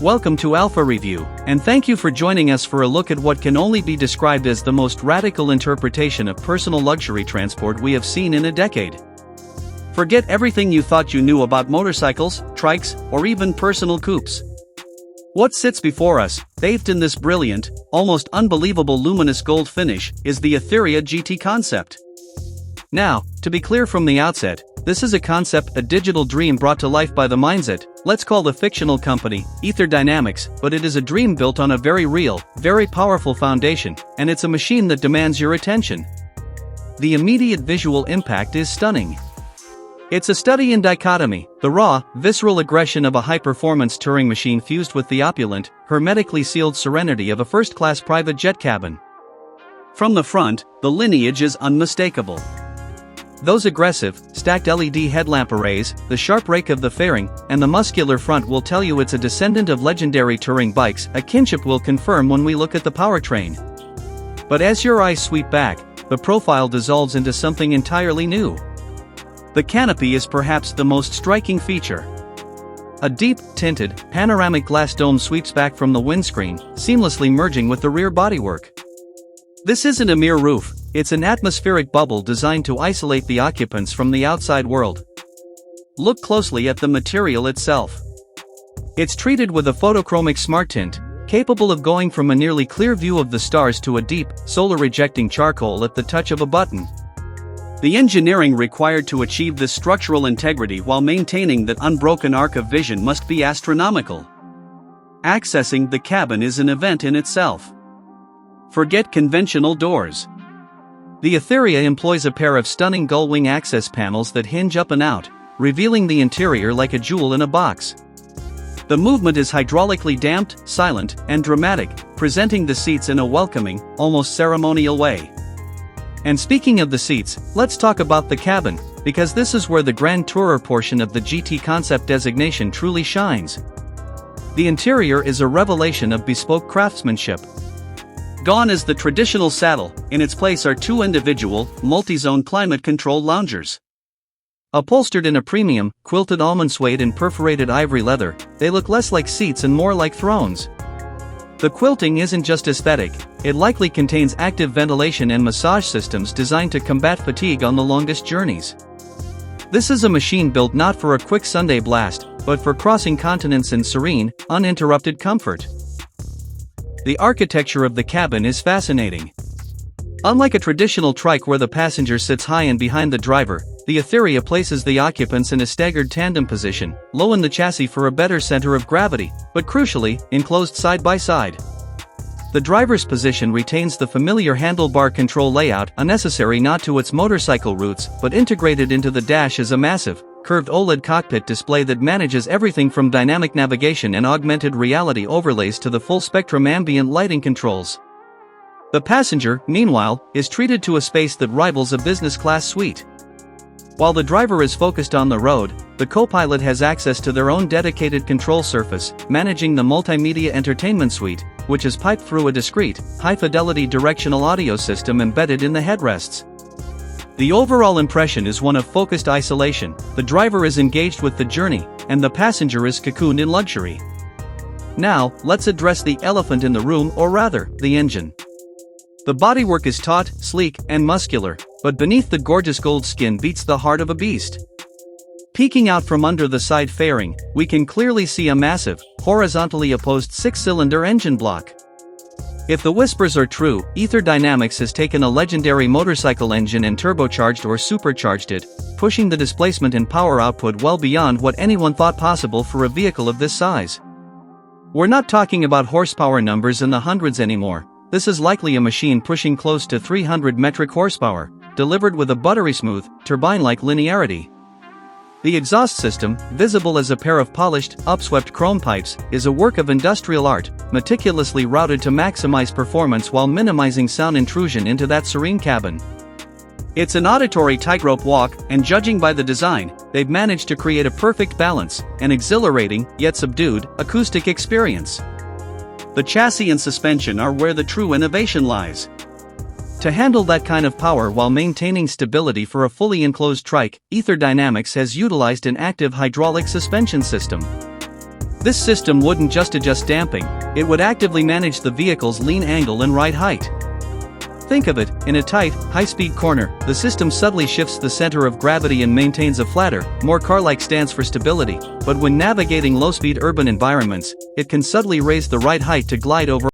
Welcome to Alpha Review, and thank you for joining us for a look at what can only be described as the most radical interpretation of personal luxury transport we have seen in a decade. Forget everything you thought you knew about motorcycles, trikes, or even personal coupes. What sits before us, bathed in this brilliant, almost unbelievable luminous gold finish, is the Aetheria GT-Concept. Now, to be clear from the outset, this is a concept, a digital dream brought to life by the minds at, let's call the fictional company, Aetheria, but it is a dream built on a very real, very powerful foundation, and it's a machine that demands your attention. The immediate visual impact is stunning. It's a study in dichotomy, the raw, visceral aggression of a high-performance touring machine fused with the opulent, hermetically sealed serenity of a first-class private jet cabin. From the front, the lineage is unmistakable. Those aggressive, stacked LED headlamp arrays, the sharp rake of the fairing, and the muscular front will tell you it's a descendant of legendary touring bikes. A kinship will confirm when we look at the powertrain. But as your eyes sweep back, the profile dissolves into something entirely new. The canopy is perhaps the most striking feature. A deep, tinted, panoramic glass dome sweeps back from the windscreen, seamlessly merging with the rear bodywork. This isn't a mere roof, it's an atmospheric bubble designed to isolate the occupants from the outside world. Look closely at the material itself. It's treated with a photochromic smart tint, capable of going from a nearly clear view of the stars to a deep, solar-rejecting charcoal at the touch of a button. The engineering required to achieve this structural integrity while maintaining that unbroken arc of vision must be astronomical. Accessing the cabin is an event in itself. Forget conventional doors. The Aetheria employs a pair of stunning gull-wing access panels that hinge up and out, revealing the interior like a jewel in a box. The movement is hydraulically damped, silent, and dramatic, presenting the seats in a welcoming, almost ceremonial way. And speaking of the seats, let's talk about the cabin, because this is where the Grand Tourer portion of the GT Concept designation truly shines. The interior is a revelation of bespoke craftsmanship. Gone is the traditional saddle, in its place are two individual, multi-zone climate-control loungers. Upholstered in a premium, quilted almond suede and perforated ivory leather, they look less like seats and more like thrones. The quilting isn't just aesthetic, it likely contains active ventilation and massage systems designed to combat fatigue on the longest journeys. This is a machine built not for a quick Sunday blast, but for crossing continents in serene, uninterrupted comfort. The architecture of the cabin is fascinating. Unlike a traditional trike where the passenger sits high and behind the driver, the Aetheria places the occupants in a staggered tandem position, low in the chassis for a better center of gravity, but crucially, enclosed side by side. The driver's position retains the familiar handlebar control layout, unnecessary not to its motorcycle roots, but integrated into the dash is a massive, curved OLED cockpit display that manages everything from dynamic navigation and augmented reality overlays to the full-spectrum ambient lighting controls. The passenger, meanwhile, is treated to a space that rivals a business-class suite. While the driver is focused on the road, the co-pilot has access to their own dedicated control surface, managing the multimedia entertainment suite, which is piped through a discrete, high-fidelity directional audio system embedded in the headrests. The overall impression is one of focused isolation, the driver is engaged with the journey, and the passenger is cocooned in luxury. Now, let's address the elephant in the room, or rather, the engine. The bodywork is taut, sleek, and muscular, but beneath the gorgeous gold skin beats the heart of a beast. Peeking out from under the side fairing, we can clearly see a massive, horizontally opposed six-cylinder engine block. If the whispers are true, Aetheria has taken a legendary motorcycle engine and turbocharged or supercharged it, pushing the displacement and power output well beyond what anyone thought possible for a vehicle of this size. We're not talking about horsepower numbers in the hundreds anymore. This is likely a machine pushing close to 300 metric horsepower, delivered with a buttery smooth, turbine-like linearity. The exhaust system, visible as a pair of polished, upswept chrome pipes, is a work of industrial art, meticulously routed to maximize performance while minimizing sound intrusion into that serene cabin. It's an auditory tightrope walk, and judging by the design, they've managed to create a perfect balance, an exhilarating, yet subdued, acoustic experience. The chassis and suspension are where the true innovation lies. To handle that kind of power while maintaining stability for a fully enclosed trike, Aetheria has utilized an active hydraulic suspension system. This system wouldn't just adjust damping, it would actively manage the vehicle's lean angle and ride height. Think of it, in a tight, high-speed corner, the system subtly shifts the center of gravity and maintains a flatter, more car-like stance for stability, but when navigating low-speed urban environments, it can subtly raise the ride height to glide over